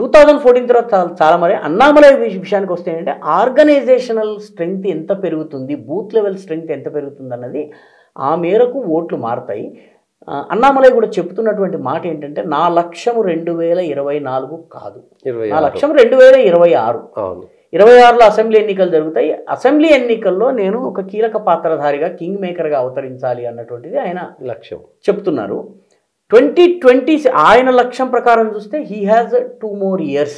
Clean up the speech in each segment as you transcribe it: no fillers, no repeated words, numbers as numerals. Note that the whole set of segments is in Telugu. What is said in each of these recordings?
2014 తర్వాత చాలా మరి అన్నామలై విషయానికి వస్తే ఏంటంటే ఆర్గనైజేషనల్ స్ట్రెంగ్త్ ఎంత పెరుగుతుంది, బూత్ లెవెల్ స్ట్రెంగ్త్ ఎంత పెరుగుతుంది అన్నది ఆ మేరకు ఓట్లు మారుతాయి. అన్నామలై కూడా చెప్తున్నటువంటి మాట ఏంటంటే నా లక్ష్యం 2024 కాదు, నా లక్ష్యం 2026. 26లో అసెంబ్లీ ఎన్నికలు జరుగుతాయి. అసెంబ్లీ ఎన్నికల్లో నేను ఒక కీలక పాత్రధారిగా కింగ్ మేకర్గా అవతరించాలి అన్నటువంటిది ఆయన లక్ష్యం చెప్తున్నారు. 2020 ఆయన లక్ష్యం ప్రకారం చూస్తే హీ హ్యాజ్ 2 more years.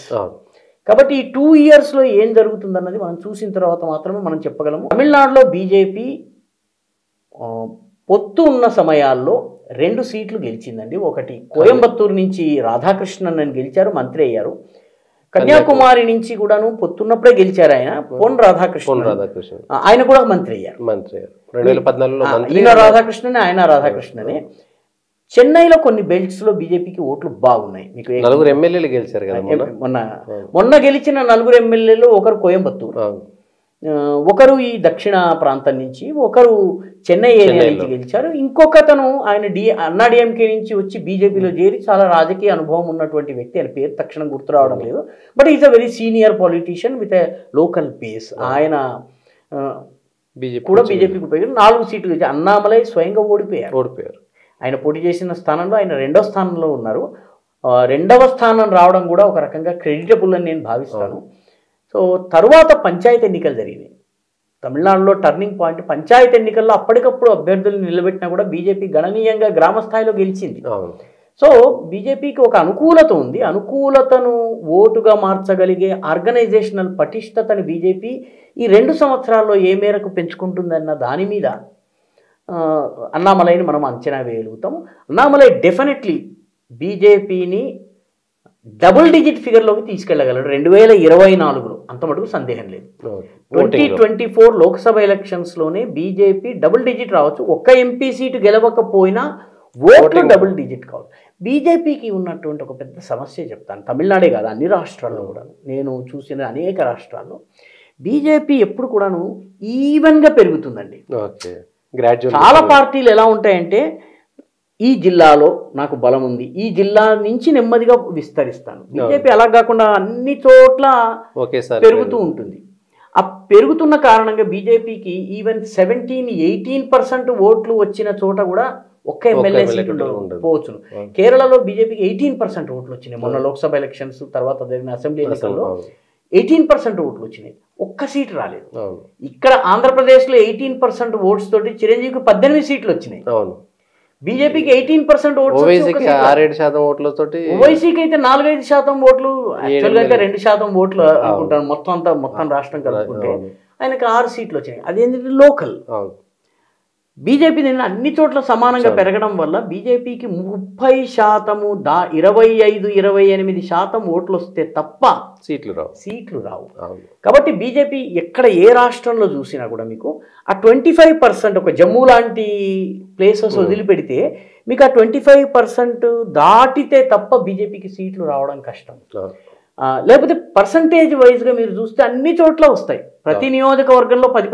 కాబట్టి ఈ 2 yearsలో ఏం జరుగుతుందన్నది మనం చూసిన తర్వాత మాత్రమే మనం చెప్పగలము. తమిళనాడులో బీజేపీ పొత్తు ఉన్న సమయాల్లో 2 సీట్లు గెలిచిందండి. ఒకటి కోయంబత్తూరు నుంచి రాధాకృష్ణన్ అని గెలిచారు, మంత్రి అయ్యారు. కన్యాకుమారి నుంచి కూడాను పొత్తున్నప్పుడే గెలిచారు ఆయన, పొన్ రాధాకృష్ణన్. ఆయన కూడా మంత్రి అయ్యారు. 2014లో ఈయన రాధాకృష్ణనే, ఆయన రాధాకృష్ణనే. చెన్నైలో కొన్ని బెల్ట్స్లో బీజేపీకి ఓట్లు బాగున్నాయి. మీకు 4 ఎమ్మెల్యేలు గెలిచారు కదా మొన్న గెలిచిన 4 ఎమ్మెల్యేలు ఒకరు కోయంబత్తూరు, ఒకరు ఈ దక్షిణ ప్రాంతం నుంచి, ఒకరు చెన్నై ఏరియా నుంచి గెలిచారు. ఇంకొకతను ఆయన అన్నా డిఎంకే నుంచి వచ్చి బీజేపీలో చేరి చాలా రాజకీయ అనుభవం ఉన్నటువంటి వ్యక్తి, ఆయన పేరు తక్షణం గుర్తు రావడం లేదు, but is a very senior politician with a local base. ఆయన కూడా బీజేపీకి ఉపయోగించి 4 సీట్లు గెలిచి అన్నామలై స్వయంగా ఓడిపోయారు. ఆయన పోటీ చేసిన స్థానంలో ఆయన 2వ స్థానంలో ఉన్నారు. 2వ స్థానం రావడం కూడా ఒక రకంగా క్రెడిటబుల్ అని నేను భావిస్తాను. సో తరువాత పంచాయతీ ఎన్నికలు జరిగినాయి. తమిళనాడులో టర్నింగ్ పాయింట్ పంచాయతీ ఎన్నికల్లో అప్పటికప్పుడు అభ్యర్థులు నిలబెట్టినా కూడా బీజేపీ గణనీయంగా గ్రామ స్థాయిలో గెలిచింది. సో బీజేపీకి ఒక అనుకూలత ఉంది. అనుకూలతను ఓటుగా మార్చగలిగే ఆర్గనైజేషనల్ పటిష్టతని బీజేపీ ఈ 2 సంవత్సరాల్లో ఏ మేరకు పెంచుకుంటుందన్న దాని మీద అన్నామలైని మనం అంచనా వేయగలుగుతాము. అన్నామలై డెఫినెట్లీ బీజేపీని డబుల్ డిజిట్ ఫిగర్లోకి తీసుకెళ్లగలడు 2024లో, అంత మటుకు సందేహం లేదు. 2024 లోక్సభ ఎలక్షన్స్లోనే బీజేపీ డబుల్ డిజిట్ రావచ్చు. ఒక్క ఎంపీ సీటు గెలవకపోయినా ఓట్లు డబుల్ డిజిట్ కావచ్చు. బీజేపీకి ఉన్నటువంటి ఒక పెద్ద సమస్య చెప్తాను, తమిళనాడే కాదు అన్ని రాష్ట్రాల్లో కూడా నేను చూసిన అనేక రాష్ట్రాల్లో బీజేపీ ఎప్పుడు కూడాను ఈవెన్గా పెరుగుతుందండి. చాలా పార్టీలు ఎలా ఉంటాయంటే ఈ జిల్లాలో నాకు బలం ఉంది, ఈ జిల్లా నుంచి నెమ్మదిగా విస్తరిస్తాను. బీజేపీ అలా కాకుండా అన్ని చోట్ల పెరుగుతూ ఉంటుంది. ఆ పెరుగుతున్న కారణంగా బీజేపీకి ఈవెన్ 17-18% ఓట్లు వచ్చిన చోట కూడా ఒక్క ఎమ్మెల్యే సీటు పోవచ్చును. కేరళలో బీజేపీకి 18% ఓట్లు వచ్చినాయి. మొన్న లోక్సభ ఎలక్షన్స్ తర్వాత జరిగిన అసెంబ్లీ ఎన్నికల్లో 18% ఓట్లు వచ్చినాయి, ఒక్క సీటు రాలేదు. ఇక్కడ ఆంధ్రప్రదేశ్లో 18% ఓట్స్ తోటి చిరంజీవికి 18 సీట్లు వచ్చినాయి. బీజేపీకి 18% ఓట్లు, ఓవైసీకి 6-7% ఓట్లతోటి, ఓవైసీకి అయితే 4-5% ఓట్లు, యాక్చువల్గా అయితే 2% ఓట్లు అనుకుంటాను మొత్తం రాష్ట్రం కలుపుకుంటే. ఆయనకి 6 సీట్లు వచ్చినాయి. అదేంటంటే లోకల్. బీజేపీ నిన్న అన్ని చోట్ల సమానంగా పెరగడం వల్ల బీజేపీకి 30%, 25-28% ఓట్లు వస్తే తప్ప సీట్లు రావు. కాబట్టి బీజేపీ ఎక్కడ ఏ రాష్ట్రంలో చూసినా కూడా మీకు ఆ 25%, ఒక జమ్మూ లాంటి ప్లేసెస్ వదిలిపెడితే మీకు ఆ 25% దాటితే తప్ప బీజేపీకి సీట్లు రావడం కష్టం. లేకపోతే పర్సంటేజ్ వైజ్గా మీరు చూస్తే అన్ని చోట్ల వస్తాయి. ప్రతి నియోజకవర్గంలో 10